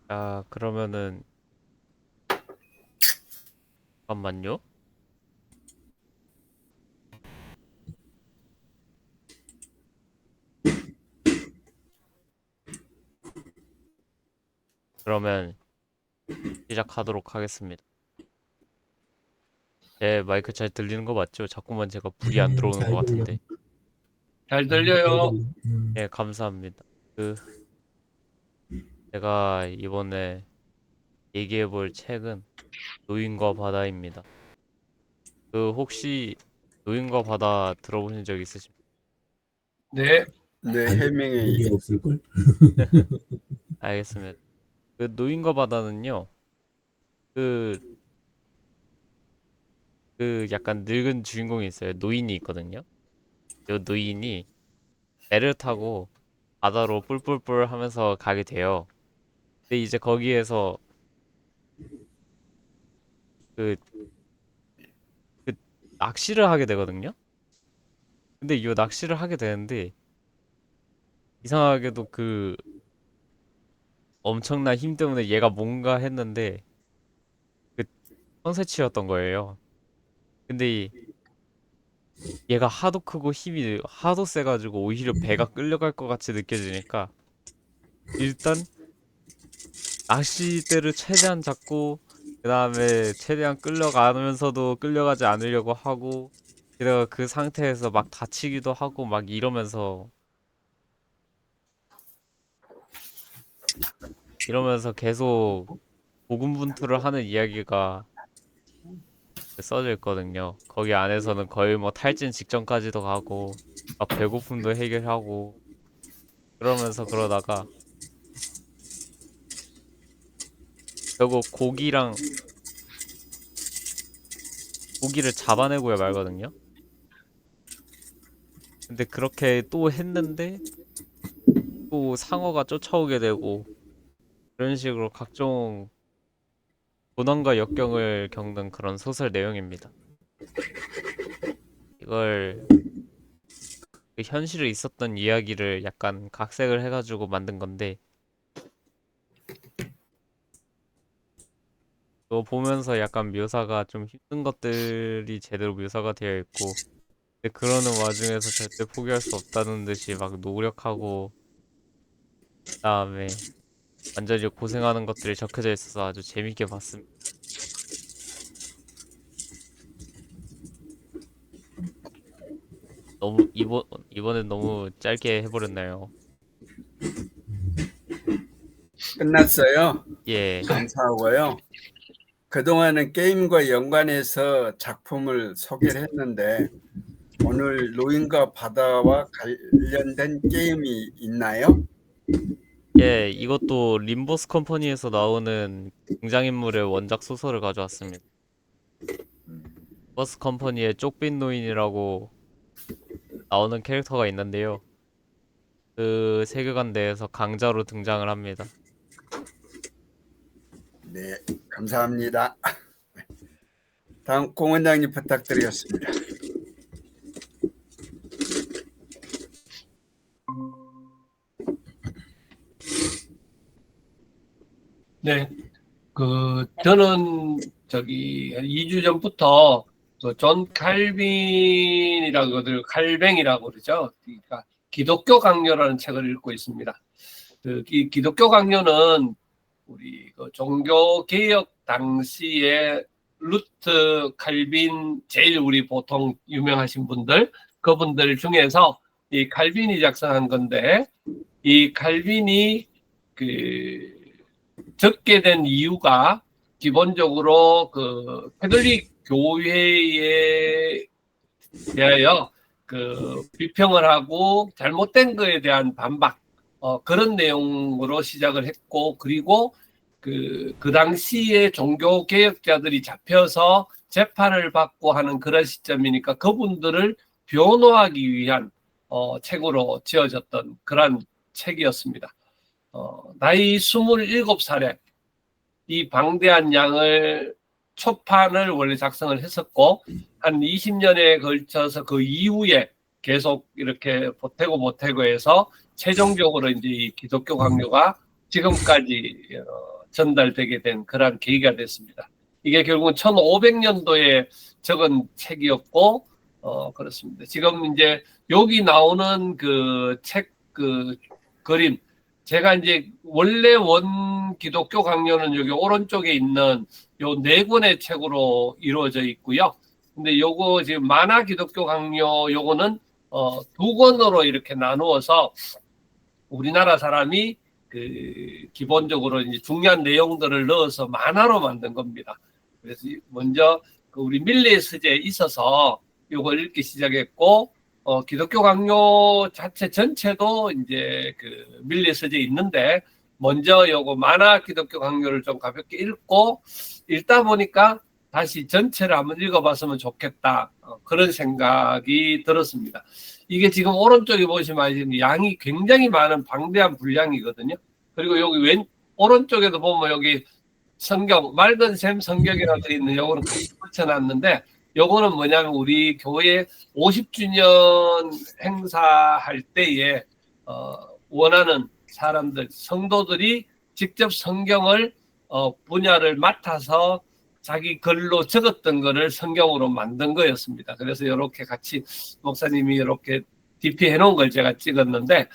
자, 그러면은 잠깐만요. 그러면 시작하도록 하겠습니다. 제 마이크 잘 들리는 거 맞죠? 자꾸만 제가 불이 안 네, 들어오는 것 잘 들려. 같은데. 잘 잘 들려요. 들려. 네, 감사합니다. 제가 이번에 얘기해 볼 책은 노인과 바다입니다. 혹시 노인과 바다 들어보신 적 있으십니까? 네, 네, 아니, 해명에 의미 없을걸? 알겠습니다. 노인과 바다는요, 그, 약간 늙은 주인공이 있어요. 노인이 있거든요. 이 노인이 배를 타고 바다로 뿔뿔뿔 하면서 가게 돼요. 근데 이제 거기에서 그, 그 낚시를 하게 되거든요. 근데 이 낚시를 하게 되는데 이상하게도 엄청난 힘 때문에 얘가 뭔가 했는데 그 컨셉치였던 거예요. 근데 얘가 하도 크고 힘이 하도 세가지고 오히려 배가 끌려갈 것 같이 느껴지니까 일단 낚싯대를 최대한 잡고 그 다음에 최대한 끌려가면서도 끌려가지 않으려고 하고 게다가 그 상태에서 막 다치기도 하고 막 이러면서 계속 고군분투를 하는 이야기가 써져 있거든요. 거기 안에서는 거의 뭐 탈진 직전까지도 가고 막 배고픔도 해결하고 그러면서 그러다가 결국 고기를 잡아내고야 말거든요. 근데 그렇게 또 했는데 또 상어가 쫓아오게 되고 그런 식으로 각종 고난과 역경을 겪는 그런 소설 내용입니다. 이걸 그 현실에 있었던 이야기를 약간 각색을 해가지고 만든 건데 또 보면서 약간 묘사가 좀 힘든 것들이 제대로 묘사가 되어 있고 근데 그러는 와중에서 절대 포기할 수 없다는 듯이 막 노력하고 그다음에 완전히 고생하는 것들이 적혀져 있어서 아주 재밌게 봤습니다. 이번엔 너무 짧게 해버렸나요? 끝났어요. 예. 감사하고요. 그동안은 게임과 연관해서 작품을 소개를 했는데 오늘 노인과 바다와 관련된 게임이 있나요? 예, 이것도 림보스 컴퍼니에서 나오는 등장인물의 원작 소설을 가져왔습니다. 림보스 컴퍼니의 쪽빛 노인이라고 나오는 캐릭터가 있는데요. 그 세계관 내에서 강자로 등장을 합니다. 네, 감사합니다. 다음 공 원장님 부탁드리겠습니다. 네. 저는 한 2주 전부터 그존 칼빈이라고 그러죠. 칼뱅이라고 그러죠. 그러니까 기독교 강요라는 책을 읽고 있습니다. 기독교 강요는 우리 종교 개혁 당시에 루트 칼빈 제일 우리 보통 유명하신 분들 그분들 중에서 이 칼빈이 작성한 건데 이 칼빈이 그 적게 된 이유가 기본적으로 캐톨릭 교회에 대하여 비평을 하고 잘못된 거에 대한 반박 그런 내용으로 시작을 했고 그리고 그 당시에 종교 개혁자들이 잡혀서 재판을 받고 하는 그런 시점이니까 그분들을 변호하기 위한 책으로 지어졌던 그런 책이었습니다. 나이 27살에 이 방대한 양을 초판을 원래 작성을 했었고 한 20년에 걸쳐서 그 이후에 계속 이렇게 보태고 해서 최종적으로 이제 이 기독교 강요가 지금까지 전달되게 된 그런 계기가 됐습니다. 이게 결국은 1500년도에 적은 책이었고, 그렇습니다. 지금 이제 여기 나오는 그 책, 그 그림, 제가 이제 원래 원 기독교 강요는 여기 오른쪽에 있는 요 네 권의 책으로 이루어져 있고요. 근데 요거 지금 만화 기독교 강요 요거는 두 권으로 이렇게 나누어서 우리나라 사람이 그 기본적으로 이제 중요한 내용들을 넣어서 만화로 만든 겁니다. 그래서 먼저 그 우리 밀레 서재에 있어서 요걸 읽기 시작했고, 기독교 강요 자체 전체도 이제 그 밀레 서재에 있는데, 먼저 요거 만화 기독교 강요를 좀 가볍게 읽고, 읽다 보니까 다시 전체를 한번 읽어봤으면 좋겠다. 그런 생각이 들었습니다. 이게 지금 오른쪽에 보시면 지금 양이 굉장히 많은 방대한 분량이거든요. 그리고 여기 오른쪽에도 보면 여기 성경, 맑은 샘 성경이라고 되어 있는 요거는 붙여놨는데, 요거는 뭐냐면 우리 교회 50주년 행사할 때에 원하는 사람들, 성도들이 직접 성경을 분야를 맡아서 자기 글로 적었던 거를 성경으로 만든 거였습니다. 그래서 이렇게 같이 목사님이 이렇게 DP 해놓은 걸 제가 찍었는데,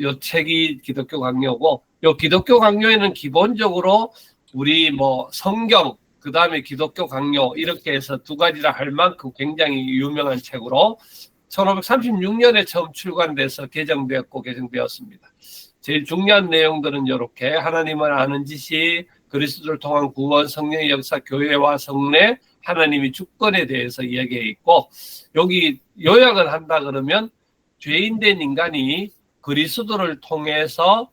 요 책이 기독교 강요고, 요 기독교 강요에는 기본적으로 우리 뭐 성경, 그 다음에 기독교 강요 이렇게 해서 두 가지라 할 만큼 굉장히 유명한 책으로 1536년에 처음 출간돼서 개정되었습니다. 제일 중요한 내용들은 이렇게 하나님을 아는 지식, 그리스도를 통한 구원, 성령의 역사, 교회와 성례, 하나님의 주권에 대해서 이야기해 있고, 여기 요약을 한다 그러면 죄인된 인간이 그리스도를 통해서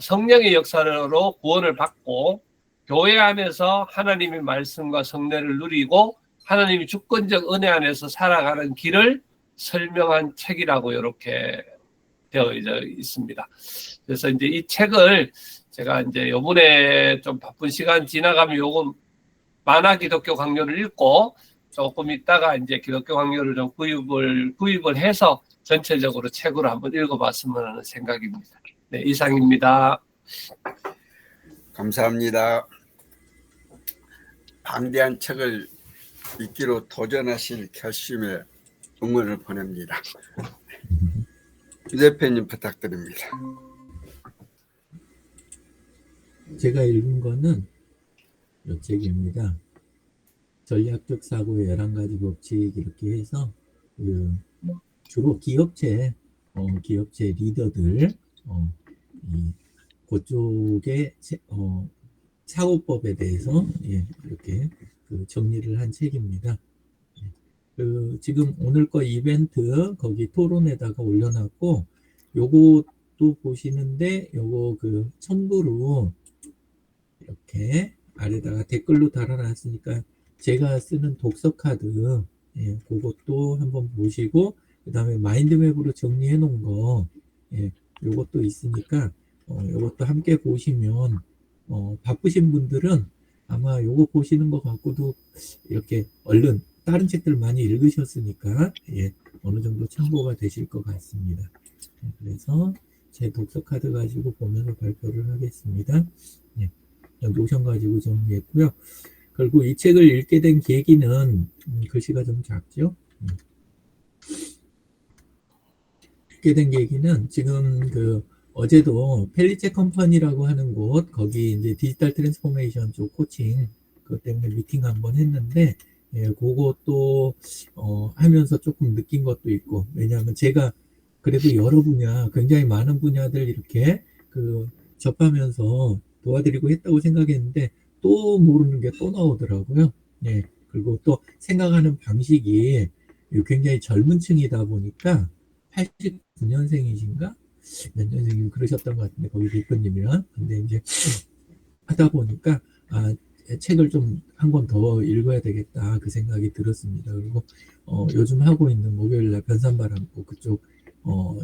성령의 역사로 구원을 받고 교회 안에서 하나님의 말씀과 성례를 누리고 하나님의 주권적 은혜 안에서 살아가는 길을 설명한 책이라고 이렇게 되어 있습니다. 그래서 이제 이 책을 제가 이제 요번에 좀 바쁜 시간 지나가면 요건 만화 기독교 강요를 읽고 조금 있다가 이제 기독교 강요를 좀 구입을 해서 전체적으로 책으로 한번 읽어봤으면 하는 생각입니다. 네, 이상입니다. 감사합니다. 방대한 책을 읽기로 도전하실 결심에 응원을 보냅니다. 유 대표님 부탁드립니다. 제가 읽은 거는 이 책입니다. 전략적 사고의 11가지 법칙 이렇게 해서 주로 기업체 리더들 그쪽의 사고법에 대해서 이렇게 정리를 한 책입니다. 지금 오늘 거 이벤트 거기 토론에다가 올려놨고, 요것도 보시는데 요거 첨부로 이렇게 아래다가 댓글로 달아놨으니까 제가 쓰는 독서 카드 그것도 한번 보시고, 그 다음에 마인드맵으로 정리해 놓은 거 요것도 있으니까 요것도 함께 보시면 바쁘신 분들은 아마 요거 보시는 거 갖고도 이렇게 얼른 다른 책들 많이 읽으셨으니까 어느 정도 참고가 되실 것 같습니다. 그래서 제 독서 카드 가지고 보면서 발표를 하겠습니다. 노션 가지고 정리했고요. 그리고 이 책을 읽게 된 계기는 글씨가 좀 작죠. 읽게 된 계기는 지금 어제도 펠리체 컴퍼니라고 하는 곳, 거기 이제 디지털 트랜스포메이션 쪽 코칭 그것 때문에 미팅 한번 했는데, 그것도 하면서 조금 느낀 것도 있고, 왜냐하면 제가 그래도 여러 분야, 굉장히 많은 분야들 이렇게 접하면서 도와드리고 했다고 생각했는데 또 모르는 게 또 나오더라고요. 그리고 또 생각하는 방식이 굉장히 젊은 층이다 보니까 89년생이신가? 몇 년생이 그러셨던 것 같은데, 거기 대표님이랑. 근데 이제 하다 보니까 책을 좀 한 권 더 읽어야 되겠다 그 생각이 들었습니다. 그리고 요즘 하고 있는 목요일날 변산바람고 그쪽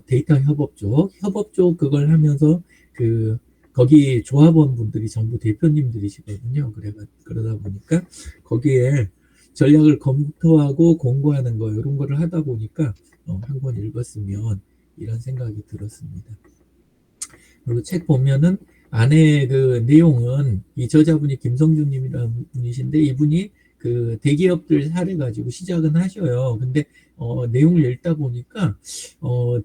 데이터 협업 쪽 그걸 하면서 거기 조합원 분들이 전부 대표님들이시거든요. 그러다 보니까 거기에 전략을 검토하고 공고하는 거 이런 거를 하다 보니까 한 권 읽었으면 이런 생각이 들었습니다. 그리고 책 보면은 안에 그 내용은 이 저자분이 김성준님이라는 분이신데 이분이 그 대기업들 사례 가지고 시작은 하셔요. 근데 내용을 읽다 보니까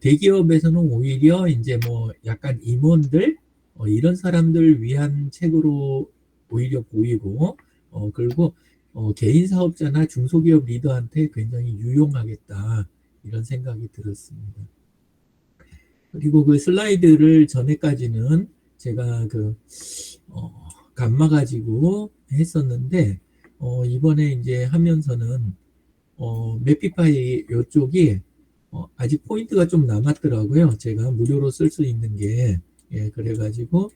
대기업에서는 오히려 이제 뭐 약간 임원들 이런 사람들 위한 책으로 오히려 보이고 그리고 개인 사업자나 중소기업 리더한테 굉장히 유용하겠다 이런 생각이 들었습니다. 그리고 그 슬라이드를 전에까지는 제가 그 감마 가지고 했었는데 이번에 이제 하면서는 매피파이 요쪽이 아직 포인트가 좀 남았더라고요. 제가 무료로 쓸 수 있는 게 예, 그래가지고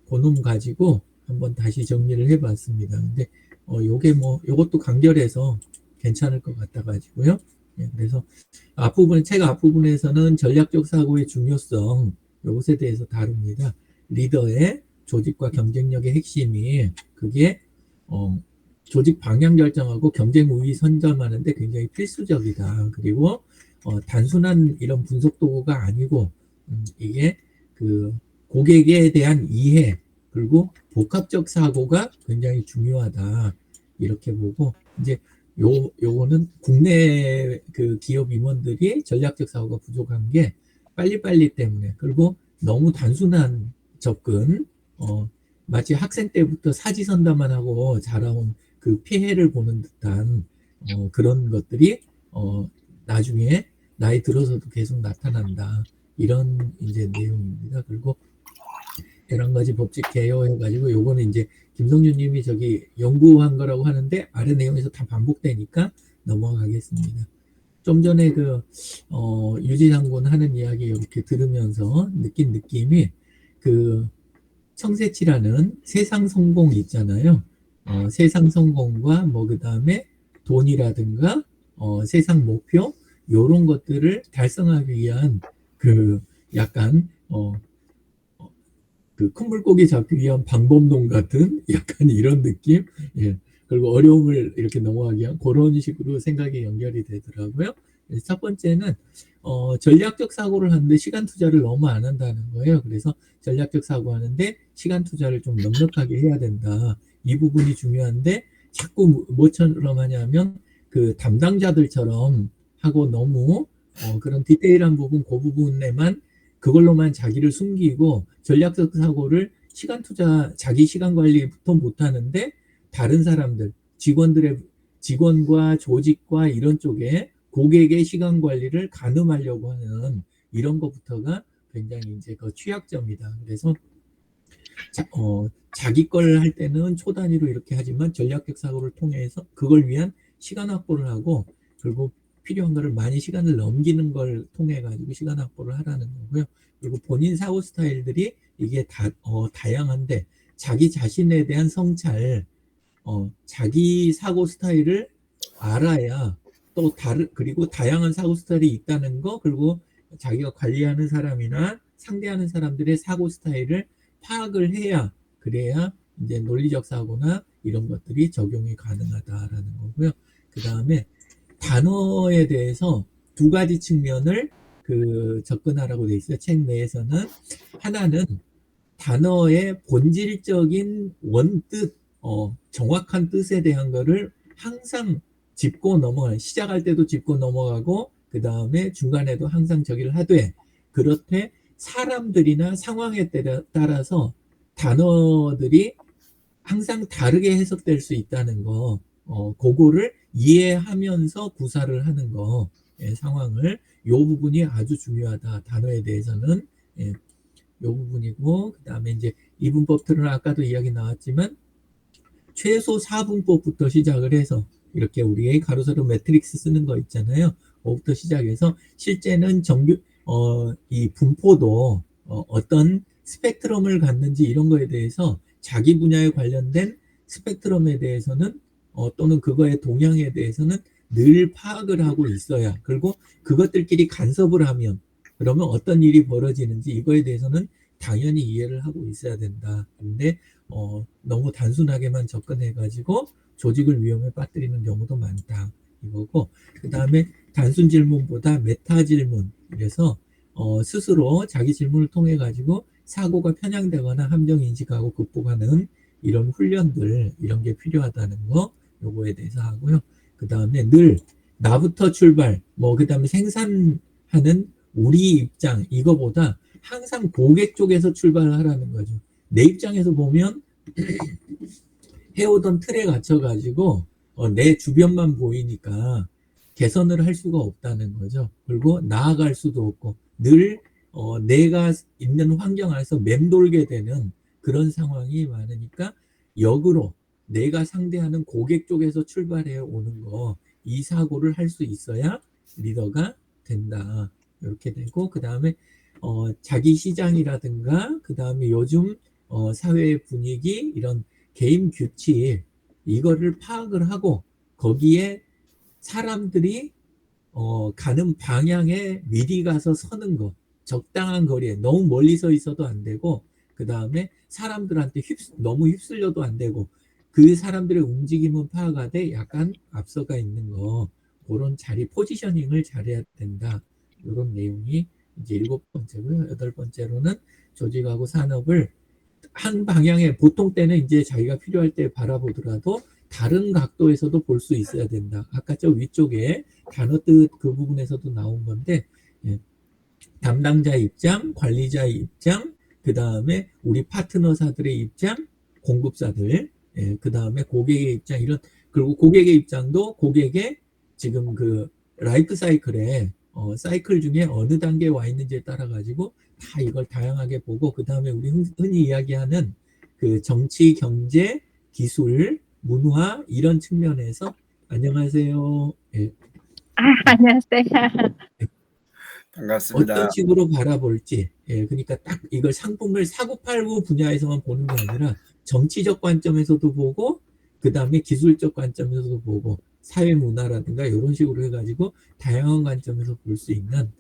그놈 가지고 한번 다시 정리를 해봤습니다. 근데 요게 뭐 요것도 간결해서 괜찮을 것 같아가지고요. 예, 그래서 앞부분 책 앞부분에서는 전략적 사고의 중요성 요것에 대해서 다룹니다. 리더의 조직과 경쟁력의 핵심이 그게 조직 방향 결정하고 경쟁 우위 선점하는데 굉장히 필수적이다. 그리고 단순한 이런 분석 도구가 아니고 이게 그 고객에 대한 이해 그리고 복합적 사고가 굉장히 중요하다. 이렇게 보고 이제 요거는 국내 그 기업 임원들이 전략적 사고가 부족한 게 빨리빨리 때문에 그리고 너무 단순한 접근 마치 학생 때부터 사지선다만 하고 자라온 그 피해를 보는 듯한 그런 것들이 나중에 나이 들어서도 계속 나타난다. 이런 이제 내용입니다. 그리고 여러 가지 법칙 개요해가지고 요거는 이제 김성준 님이 저기 연구한 거라고 하는데 아래 내용에서 다 반복되니까 넘어가겠습니다. 좀 전에 그 유지장군 하는 이야기 이렇게 들으면서 느낀 느낌이 그 청새치라는 세상 성공 있잖아요. 세상 성공과 뭐 그 다음에 돈이라든가 세상 목표 요런 것들을 달성하기 위한 그 약간 그 큰 물고기 잡기 위한 방법론 같은 약간 이런 느낌. 예. 그리고 어려움을 이렇게 넘어가기 위한 그런 식으로 생각이 연결이 되더라고요. 첫 번째는 전략적 사고를 하는데 시간 투자를 너무 안 한다는 거예요. 그래서 전략적 사고 하는데 시간 투자를 좀 넉넉하게 해야 된다. 이 부분이 중요한데 자꾸 뭐처럼 하냐면 그 담당자들처럼 하고 너무 그런 디테일한 부분 그 부분에만 그걸로만 자기를 숨기고 전략적 사고를 시간 투자 자기 시간 관리부터 못하는데 다른 사람들 직원과 조직과 이런 쪽에 고객의 시간 관리를 가늠하려고 하는 이런 것부터가 굉장히 이제 그 취약점이다. 그래서 자기 걸 할 때는 초 단위로 이렇게 하지만 전략적 사고를 통해서 그걸 위한 시간 확보를 하고 그리고 필요한 거를 많이 시간을 넘기는 걸 통해 가지고 시간 확보를 하라는 거고요. 그리고 본인 사고 스타일들이 이게 다양한데 자기 자신에 대한 성찰, 자기 사고 스타일을 알아야 또 그리고 다양한 사고 스타일이 있다는 거 그리고 자기가 관리하는 사람이나 상대하는 사람들의 사고 스타일을 파악을 해야 그래야 이제 논리적 사고나 이런 것들이 적용이 가능하다라는 거고요. 그 다음에 단어에 대해서 두 가지 측면을 그 접근하라고 돼 있어요. 책 내에서는 하나는 단어의 본질적인 원뜻, 정확한 뜻에 대한 거를 항상 짚고 넘어가요. 시작할 때도 짚고 넘어가고 그 다음에 중간에도 항상 저기를 하되 그렇되 사람들이나 상황에 따라서 단어들이 항상 다르게 해석될 수 있다는 거 그거를 이해하면서 구사를 하는 거 상황을 요 부분이 아주 중요하다. 단어에 대해서는 요 부분이고 그 다음에 이제 이분법 틀은 아까도 이야기 나왔지만 최소 4분법부터 시작을 해서 이렇게 우리의 가로세로 매트릭스 쓰는 거 있잖아요. 그거부터 시작해서 실제는 이 분포도 어떤 스펙트럼을 갖는지 이런 거에 대해서 자기 분야에 관련된 스펙트럼에 대해서는 또는 그거의 동향에 대해서는 늘 파악을 하고 있어야 그리고 그것들끼리 간섭을 하면 그러면 어떤 일이 벌어지는지 이거에 대해서는 당연히 이해를 하고 있어야 된다. 근데 너무 단순하게만 접근해가지고 조직을 위험에 빠뜨리는 경우도 많다. 이거고 그 다음에 단순 질문보다 메타 질문 그래서 스스로 자기 질문을 통해 가지고 사고가 편향되거나 함정 인식하고 극복하는 이런 훈련들, 이런 게 필요하다는 거, 요거에 대해서 하고요. 그 다음에 늘 나부터 출발, 그 다음에 생산하는 우리 입장, 이거보다 항상 고객 쪽에서 출발을 하라는 거죠. 내 입장에서 보면 해오던 틀에 갇혀가지고 내 주변만 보이니까 개선을 할 수가 없다는 거죠. 그리고 나아갈 수도 없고 늘 내가 있는 환경 안에서 맴돌게 되는 그런 상황이 많으니까 역으로 내가 상대하는 고객 쪽에서 출발해 오는 거, 이 사고를 할 수 있어야 리더가 된다. 이렇게 되고, 그 다음에 자기 시장이라든가, 그 다음에 요즘 사회 분위기, 이런 게임 규칙, 이거를 파악을 하고 거기에 사람들이 가는 방향에 미리 가서 서는 거, 적당한 거리에 너무 멀리 서 있어도 안 되고, 그 다음에 사람들한테 너무 휩쓸려도 안 되고, 그 사람들의 움직임은 파악하되 약간 앞서가 있는 거, 그런 자리 포지셔닝을 잘해야 된다. 이런 내용이 이제 7번째고요. 8번째로는 조직하고 산업을 한 방향에, 보통 때는 이제 자기가 필요할 때 바라보더라도 다른 각도에서도 볼 수 있어야 된다. 아까 저 위쪽에 단어 뜻 그 부분에서도 나온 건데, 담당자 입장, 관리자의 입장, 그 다음에 우리 파트너사들의 입장, 공급사들, 그 다음에 고객의 입장, 그리고 고객의 입장도 고객의 지금 그 라이프 사이클에 사이클 중에 어느 단계에 와 있는지에 따라 가지고 다 이걸 다양하게 보고, 그 다음에 우리 흔히 이야기하는 그 정치, 경제, 기술, 문화 이런 측면에서 안녕하세요. 안녕하세요. 반갑습니다. 어떤 식으로 바라볼지, 그러니까 딱 이걸 상품을 사고팔고 분야에서만 보는 게 아니라 정치적 관점에서도 보고, 그 다음에 기술적 관점에서도 보고, 사회 문화라든가 이런 식으로 해가지고 다양한 관점에서 볼 수 있는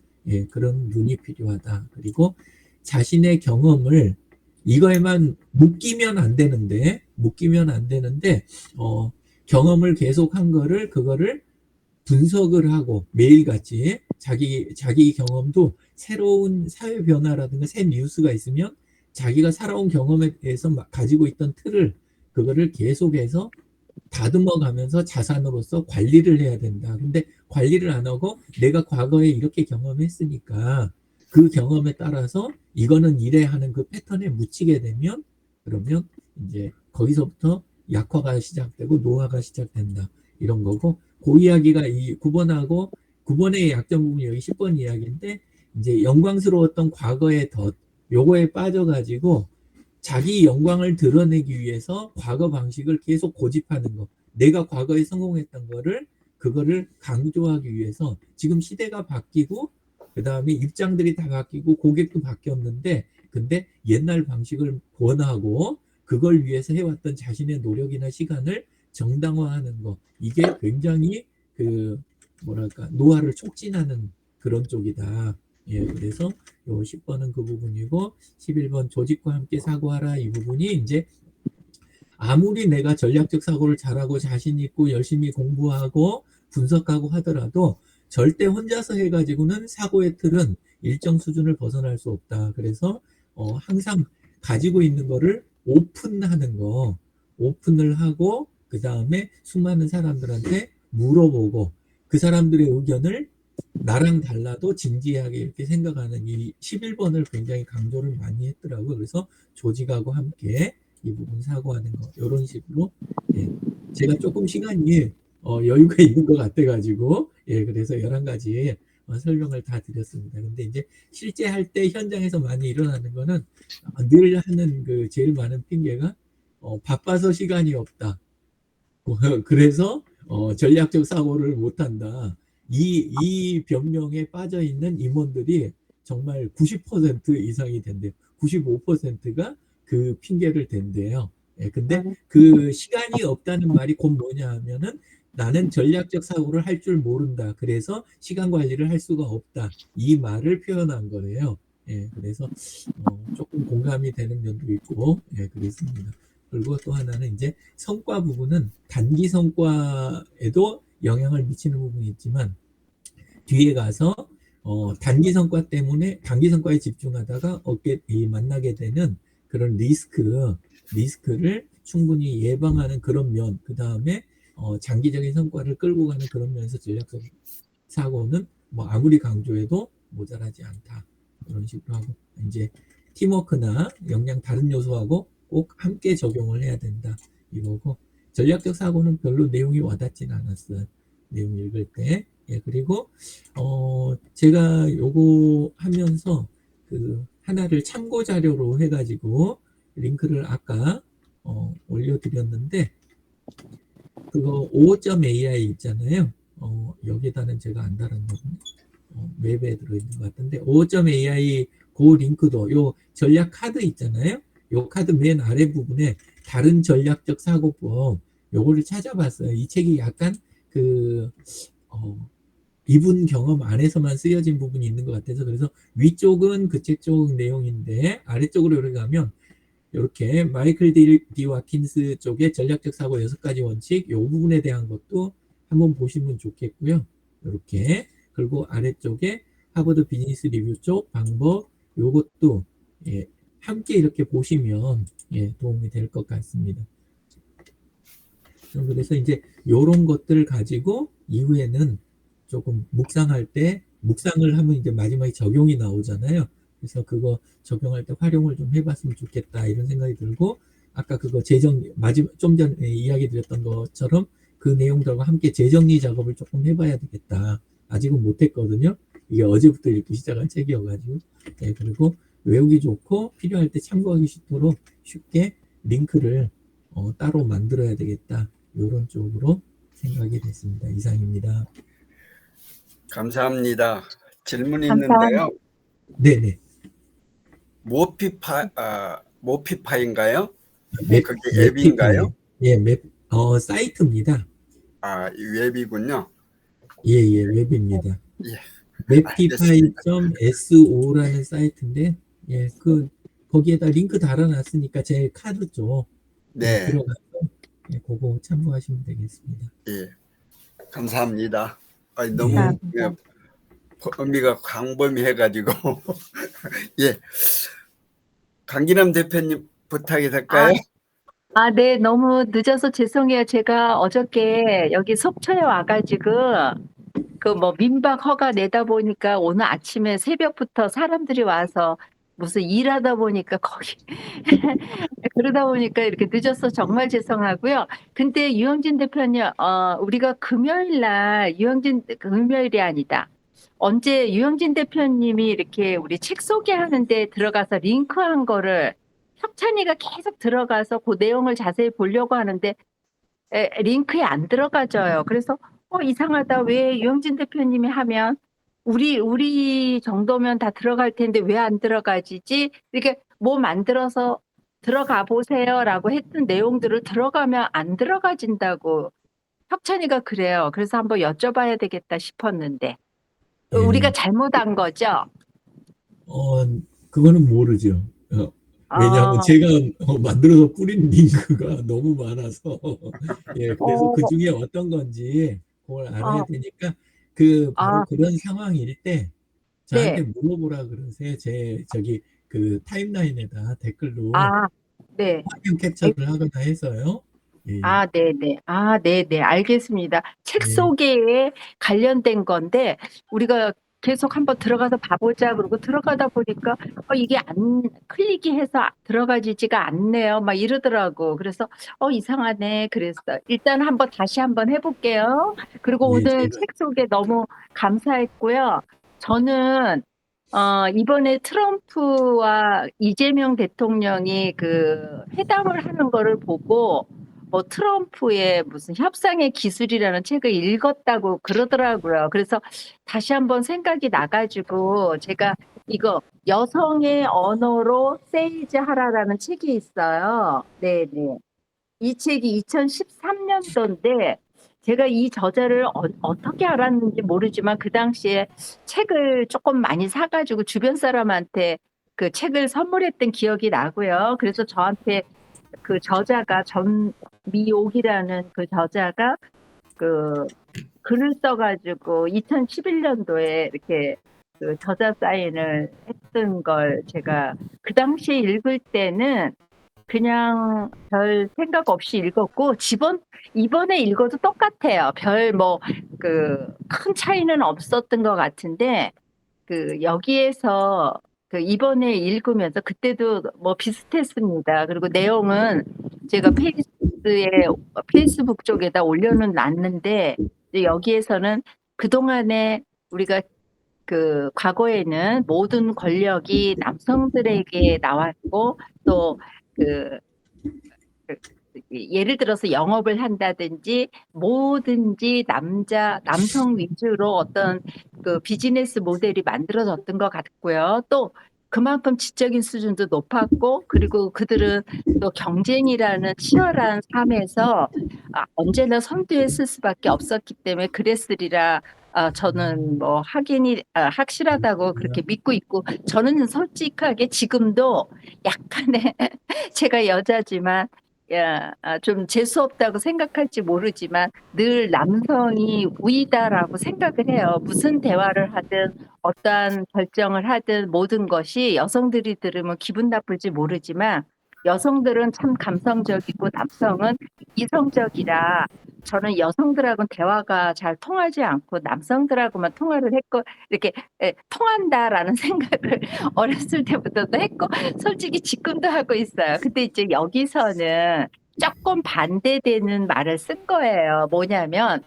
그런 눈이 필요하다. 그리고 자신의 경험을 이거에만 묶이면 안 되는데 경험을 계속한 그거를 분석을 하고 매일같이 자기 경험도 새로운 사회 변화라든가 새 뉴스가 있으면 자기가 살아온 경험에 대해서 가지고 있던 틀을 그거를 계속해서 다듬어 가면서 자산으로서 관리를 해야 된다. 근데 관리를 안 하고 내가 과거에 이렇게 경험했으니까 그 경험에 따라서 이거는 이래 하는 그 패턴에 묻히게 되면, 그러면 이제 거기서부터 약화가 시작되고 노화가 시작된다. 이런 거고, 그 이야기가 이 9번의 약점 부분이 여기 10번 이야기인데, 이제 영광스러웠던 과거의 덫, 요거에 빠져가지고 자기 영광을 드러내기 위해서 과거 방식을 계속 고집하는 거. 내가 과거에 성공했던 그거를 강조하기 위해서 지금 시대가 바뀌고, 그 다음에 입장들이 다 바뀌고, 고객도 바뀌었는데, 근데 옛날 방식을 권하고, 그걸 위해서 해왔던 자신의 노력이나 시간을 정당화하는 거. 이게 굉장히 노화를 촉진하는 그런 쪽이다. 그래서 요 10번은 그 부분이고, 11번 조직과 함께 사고하라, 이 부분이 이제 아무리 내가 전략적 사고를 잘하고 자신 있고 열심히 공부하고 분석하고 하더라도 절대 혼자서 해가지고는 사고의 틀은 일정 수준을 벗어날 수 없다. 그래서 항상 가지고 있는 거를 오픈을 하고, 그 다음에 수많은 사람들한테 물어보고, 그 사람들의 의견을 나랑 달라도 진지하게 이렇게 생각하는 이 11번을 굉장히 강조를 많이 했더라고요. 그래서 조직하고 함께 이 부분 사고하는 거, 이런 식으로. 제가 조금 시간이 여유가 있는 것 같아가지고, 그래서 11가지 설명을 다 드렸습니다. 근데 이제 실제 할 때 현장에서 많이 일어나는 거는 늘 하는 그 제일 많은 핑계가 바빠서 시간이 없다. 그래서 전략적 사고를 못한다. 이 변명에 빠져 있는 임원들이 정말 90% 이상이 된대요. 95%가 그 핑계를 댄대요. 근데 그 시간이 없다는 말이 곧 뭐냐 하면은 나는 전략적 사고를 할 줄 모른다. 그래서 시간 관리를 할 수가 없다. 이 말을 표현한 거예요. 그래서 조금 공감이 되는 면도 있고, 그렇습니다. 그리고 또 하나는 이제 성과 부분은 단기 성과에도 영향을 미치는 부분이 있지만 뒤에 가서 단기 성과 때문에 단기 성과에 집중하다가 만나게 되는 그런 리스크를 충분히 예방하는 그런 면, 그 다음에 장기적인 성과를 끌고 가는 그런 면에서 전략적 사고는 뭐 아무리 강조해도 모자라지 않다. 이런 식으로 하고 이제 팀워크나 역량 다른 요소하고 꼭 함께 적용을 해야 된다. 이거고 전략적 사고는 별로 내용이 와닿진 않았어요. 내용 읽을 때. 예, 그리고 제가 요거 하면서 그 하나를 참고 자료로 해가지고 링크를 아까 올려드렸는데 그거 5.ai 있잖아요. 여기다는 제가 안 달았거든요. 웹에 들어있는 것 같은데 5.ai 그 링크도 요 전략 카드 있잖아요. 요 카드 맨 아래 부분에 다른 전략적 사고법 요거를 찾아봤어요. 이 책이 약간 이분 경험 안에서만 쓰여진 부분이 있는 것 같아서 그래서 위쪽은 그 책 쪽 내용인데 아래쪽으로 이렇게 가면 이렇게 마이클 디 와킨스 쪽의 전략적 사고 6가지 원칙 이 부분에 대한 것도 한번 보시면 좋겠고요. 이렇게 그리고 아래쪽에 하버드 비즈니스 리뷰 쪽 방법 요것도 예, 함께 이렇게 보시면 예, 도움이 될 것 같습니다. 그래서 이제 이런 것들을 가지고 이후에는 조금 묵상할 때 묵상을 하면 이제 마지막에 적용이 나오잖아요. 그래서 그거 적용할 때 활용을 좀 해봤으면 좋겠다 이런 생각이 들고 아까 그거 좀 전에 이야기 드렸던 것처럼 그 내용들과 함께 재정리 작업을 조금 해봐야 되겠다. 아직은 못했거든요. 이게 어제부터 이렇게 시작한 책이어가지고 네, 그리고 외우기 좋고 필요할 때 참고하기 쉽도록 쉽게 링크를 따로 만들어야 되겠다. 이런 쪽으로 생각이 됐습니다. 이상입니다. 감사합니다. 질문이 감사합니다. 있는데요. 네네. 모피파인가요? 맵, 그게 앱인가요? 예, 사이트입니다. 이 웹이군요. 예, 웹입니다. 예, mapify.so라는 사이트인데, 예, 거기에다 링크 달아놨으니까 제 카드 쪽 네, 들어가서 예, 그거 참고하시면 되겠습니다. 예, 감사합니다. 너무 감사합니다. 의미가 광범위해가지고 예, 강기남 대표님 부탁이 될까요? 네, 너무 늦어서 죄송해요. 제가 어저께 여기 속초에 와가지고 그 뭐 민박 허가 내다 보니까 오늘 아침에 새벽부터 사람들이 와서 무슨 일하다 보니까 거기 그러다 보니까 이렇게 늦어서 정말 죄송하고요. 근데 유영진 대표님, 우리가 금요일이 아니다. 언제 유영진 대표님이 이렇게 우리 책 소개하는데 들어가서 링크한 거를 혁찬이가 계속 들어가서 그 내용을 자세히 보려고 하는데 링크에 안 들어가져요. 그래서 이상하다. 왜 유영진 대표님이 하면 우리 정도면 다 들어갈 텐데 왜 안 들어가지지? 이렇게 뭐 만들어서 들어가 보세요라고 했던 내용들을 들어가면 안 들어가진다고 혁찬이가 그래요. 그래서 한번 여쭤봐야 되겠다 싶었는데 예. 우리가 잘못한 거죠? 그거는 모르죠. 왜냐하면 제가 만들어서 뿌린 링크가 너무 많아서 예, 그래서 그 중에 어떤 건지 그걸 알아야 되니까 바로 그런 상황일 때 저한테 물어보라 그러세요. 저기 그 타임라인에다 댓글로 네. 화면 캡처를 하거나 해서요. 예. 네네. 알겠습니다. 책 소개에 관련된 건데 우리가 계속 한번 들어가서 봐보자 그러고 들어가다 보니까 이게 클릭이 해서 들어가지지가 않네요. 막 이러더라고. 그래서 이상하네. 그랬어. 일단 다시 한번 해볼게요. 그리고 오늘 책 소개 너무 감사했고요. 저는 이번에 트럼프와 이재명 대통령이 그 회담을 하는 거를 보고 트럼프의 무슨 협상의 기술이라는 책을 읽었다고 그러더라고요. 그래서 다시 한번 생각이 나가지고 제가 이거 여성의 언어로 세이지 하라라는 책이 있어요. 네네. 이 책이 2013년도인데 제가 이 저자를 어떻게 알았는지 모르지만 그 당시에 책을 조금 많이 사가지고 주변 사람한테 그 책을 선물했던 기억이 나고요. 그래서 저한테 그 저자가 전미옥이라는 그 저자가 그 글을 써가지고 2011년도에 이렇게 그 저자 사인을 했던 걸 제가 그 당시에 읽을 때는 그냥 별 생각 없이 읽었고, 이번에 읽어도 똑같아요. 별 뭐 그 큰 차이는 없었던 것 같은데, 그 여기에서 그 이번에 읽으면서 그때도 뭐 비슷했습니다. 그리고 내용은 제가 페이스북 쪽에다 올려는 놨는데, 이제 여기에서는 그동안에 우리가 그 과거에는 모든 권력이 남성들에게 나왔고, 또 그 예를 들어서 영업을 한다든지 뭐든지 남성 위주로 어떤 그 비즈니스 모델이 만들어졌던 것 같고요. 또 그만큼 지적인 수준도 높았고, 그리고 그들은 또 경쟁이라는 치열한 삶에서 언제나 선두에 설 수밖에 없었기 때문에 그랬으리라. 저는 뭐 확실하다고 그렇게 믿고 있고, 저는 솔직하게 지금도 약간의 제가 여자지만 좀 재수 없다고 생각할지 모르지만 늘 남성이 우위다라고 생각을 해요. 무슨 대화를 하든 어떠한 결정을 하든 모든 것이 여성들이 들으면 기분 나쁠지 모르지만 여성들은 참 감성적이고 남성은 이성적이라, 저는 여성들하고는 대화가 잘 통하지 않고 남성들하고만 통화를 했고 이렇게 통한다라는 생각을 어렸을 때부터도 했고 솔직히 지금도 하고 있어요. 근데 이제 여기서는 조금 반대되는 말을 쓴 거예요. 뭐냐면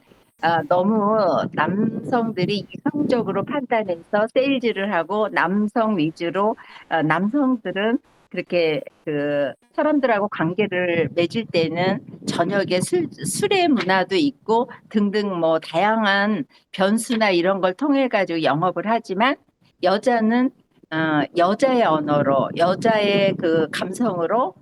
너무 남성들이 이성적으로 판단해서 세일즈를 하고 남성 위주로, 남성들은 그렇게 그 사람들하고 관계를 맺을 때는 저녁에 술의 문화도 있고 등등 뭐 다양한 변수나 이런 걸 통해 가지고 영업을 하지만 여자는 여자의 언어로, 여자의 그 감성으로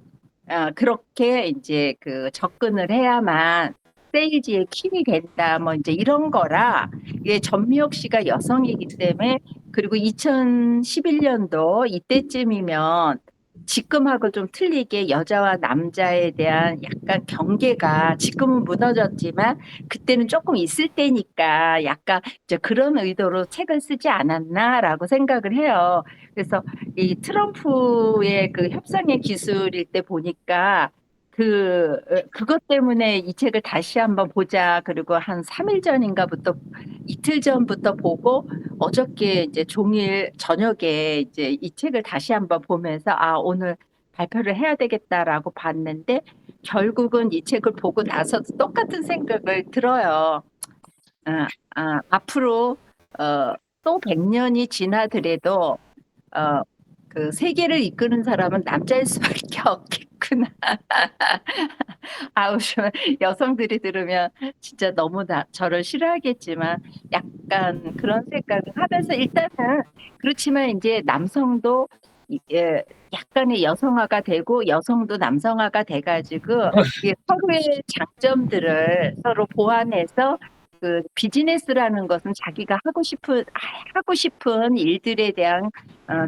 그렇게 이제 그 접근을 해야만 세일즈의 퀸이 된다. 뭐 이제 이런 거라, 이게 전미옥 씨가 여성이기 때문에, 그리고 2011년도 이때쯤이면 지금하고 좀 틀리게 여자와 남자에 대한 약간 경계가 지금은 무너졌지만 그때는 조금 있을 때니까 약간 이제 그런 의도로 책을 쓰지 않았나라고 생각을 해요. 그래서 이 트럼프의 그 협상의 기술일 때 보니까 그것 때문에 이 책을 다시 한번 보자. 그리고 한 3일 전인가부터 이틀 전부터 보고 어저께 이제 종일 저녁에 이제 이 책을 다시 한번 보면서 오늘 발표를 해야 되겠다라고 봤는데 결국은 이 책을 보고 나서 똑같은 생각을 들어요. 앞으로 또 100년이 지나더라도 그 세계를 이끄는 사람은 남자일 수밖에 없겠구나. 좀 여성들이 들으면 진짜 너무 저를 싫어하겠지만 약간 그런 생각을 하면서 일단은, 그렇지만 이제 남성도 약간의 여성화가 되고 여성도 남성화가 돼가지고 서로의 장점들을 서로 보완해서 그 비즈니스라는 것은 자기가 하고 싶은 일들에 대한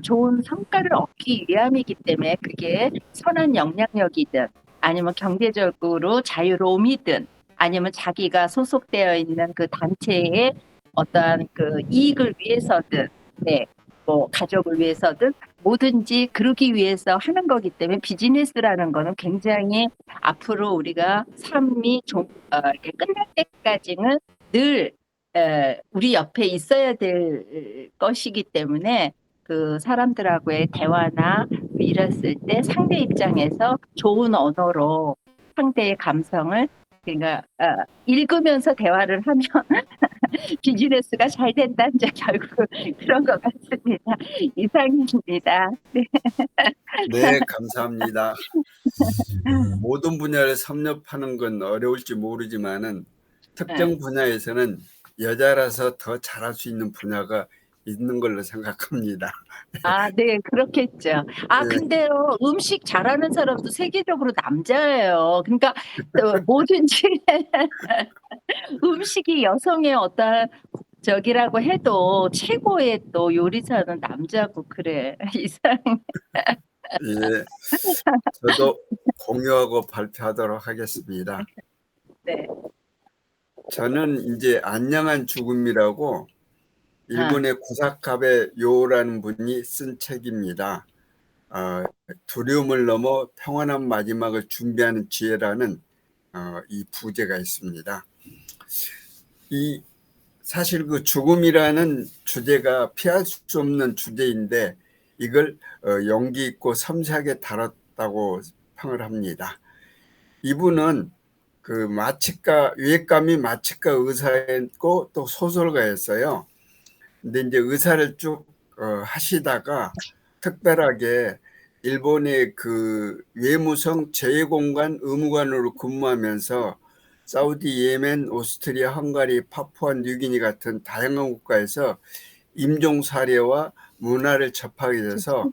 좋은 성과를 얻기 위함이기 때문에 그게 선한 영향력이든 아니면 경제적으로 자유로움이든 아니면 자기가 소속되어 있는 그 단체의 어떠한 그 이익을 위해서든, 네, 뭐 가족을 위해서든 뭐든지 그러기 위해서 하는 거기 때문에 비즈니스라는 거는 굉장히 앞으로 우리가 삶이 이렇게 끝날 때까지는 늘 우리 옆에 있어야 될 것이기 때문에 그 사람들하고의 대화나 이랬을 때 상대 입장에서 좋은 언어로 상대의 감성을, 그러니까 읽으면서 대화를 하면 비즈니스가 잘 된다는 게 결국 그런 것 같습니다. 이상입니다. 네. 네, 감사합니다. 모든 분야를 섭렵하는 건 어려울지 모르지만은 특정 분야에서는 여자라서 더 잘할 수 있는 분야가 있는 걸로 생각합니다. 네, 그렇겠죠. 네. 근데요, 음식 잘하는 사람도 세계적으로 남자예요. 그러니까 뭐든지 음식이 여성의 어떤 적이라고 해도 최고의 또 요리사는 남자고 그래. 이상. 예, 저도 공유하고 발표하도록 하겠습니다. 네. 저는 이제 안녕한 죽음이라고 일본의 고사카베 요라는 분이 쓴 책입니다. 두려움을 넘어 평안한 마지막을 준비하는 지혜라는 이 부제가 있습니다. 사실 그 죽음이라는 주제가 피할 수 없는 주제인데 이걸 용기 있고 섬세하게 다뤘다고 평을 합니다. 이분은 그 위액감이 마취과 의사였고 또 소설가였어요. 근데 이제 의사를 쭉 하시다가 특별하게 일본의 그 외무성 제외공관 의무관으로 근무하면서 사우디, 예멘, 오스트리아, 헝가리, 파푸아 뉴기니 같은 다양한 국가에서 임종 사례와 문화를 접하게 돼서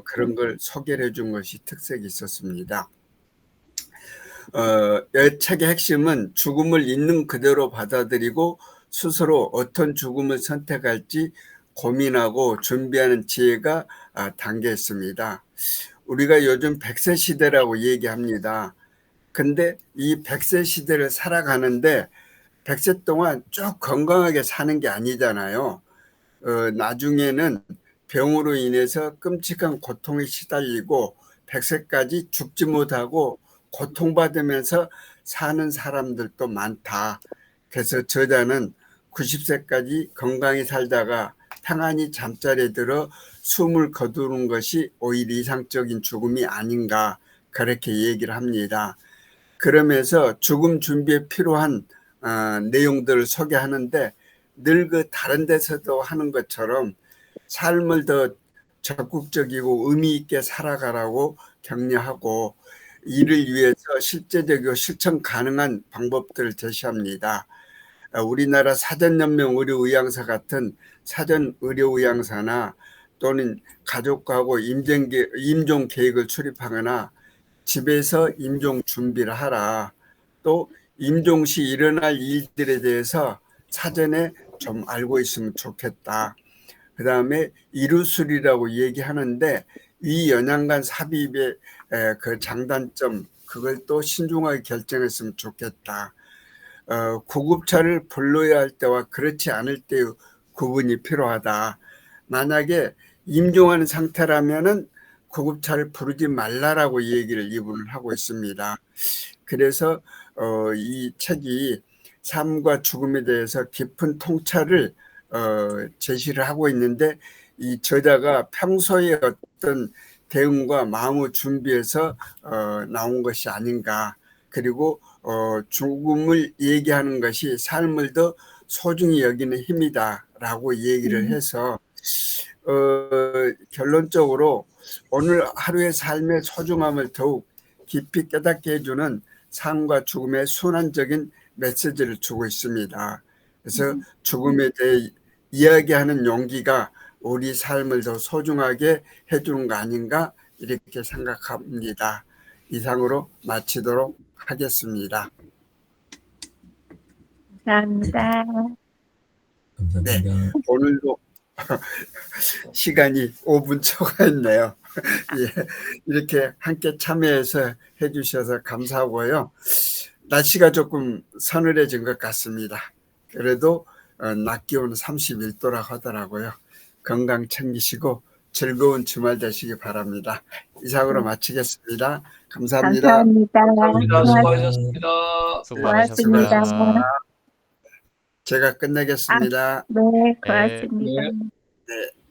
그런 걸 소개를 해준 것이 특색이 있었습니다. 이 책의 핵심은 죽음을 있는 그대로 받아들이고 스스로 어떤 죽음을 선택할지 고민하고 준비하는 지혜가 담겨 있습니다. 우리가 요즘 100세 시대라고 얘기합니다. 근데 이 100세 시대를 살아가는데 100세 동안 쭉 건강하게 사는 게 아니잖아요. 나중에는 병으로 인해서 끔찍한 고통에 시달리고 100세까지 죽지 못하고 고통받으면서 사는 사람들도 많다. 그래서 저자는 90세까지 건강히 살다가 평안히 잠자리에 들어 숨을 거두는 것이 오히려 이상적인 죽음이 아닌가 그렇게 얘기를 합니다. 그러면서 죽음 준비에 필요한 내용들을 소개하는데 늘 그 다른 데서도 하는 것처럼 삶을 더 적극적이고 의미 있게 살아가라고 격려하고 이를 위해서 실제적이고 실천 가능한 방법들을 제시합니다. 우리나라 사전연명 의료의향사 같은 사전의료의향사나 또는 가족하고 임종 계획을 수립하거나 집에서 임종 준비를 하라. 또 임종 시 일어날 일들에 대해서 사전에 좀 알고 있으면 좋겠다. 그 다음에 이루술이라고 얘기하는데 위 연양간 삽입의 그 장단점 그걸 또 신중하게 결정했으면 좋겠다. 구급차를 불러야 할 때와 그렇지 않을 때의 구분이 필요하다. 만약에 임종하는 상태라면은 구급차를 부르지 말라라고 얘기를 이분은 하고 있습니다. 그래서 이 책이 삶과 죽음에 대해서 깊은 통찰을 제시를 하고 있는데 이 저자가 평소에 어떤 대응과 마음을 준비해서 나온 것이 아닌가. 그리고 죽음을 얘기하는 것이 삶을 더 소중히 여기는 힘이다라고 얘기를 해서 결론적으로 오늘 하루의 삶의 소중함을 더욱 깊이 깨닫게 해주는 삶과 죽음의 순환적인 메시지를 주고 있습니다. 그래서 죽음에 대해 이야기하는 용기가 우리 삶을 더 소중하게 해주는 거 아닌가 이렇게 생각합니다. 이상으로 마치도록 하겠습니다. 감사합니다. 감사합니다. 네, 오늘도 시간이 5분 초과했네요. 예, 이렇게 함께 참여해서 해주셔서 감사하고요. 날씨가 조금 서늘해진 것 같습니다. 그래도 낮 기온은 31도라고 하더라고요. 건강 챙기시고 즐거운 주말 되시기 바랍니다. 이상으로 마치겠습니다. 감사합니다. 감사합니다. 감사합니다. 수고하셨습니다. 수고하셨습니다. 수고 많으셨습니다. 고맙습니다. 제가 끝내겠습니다. 네, 고맙습니다. 네. 네.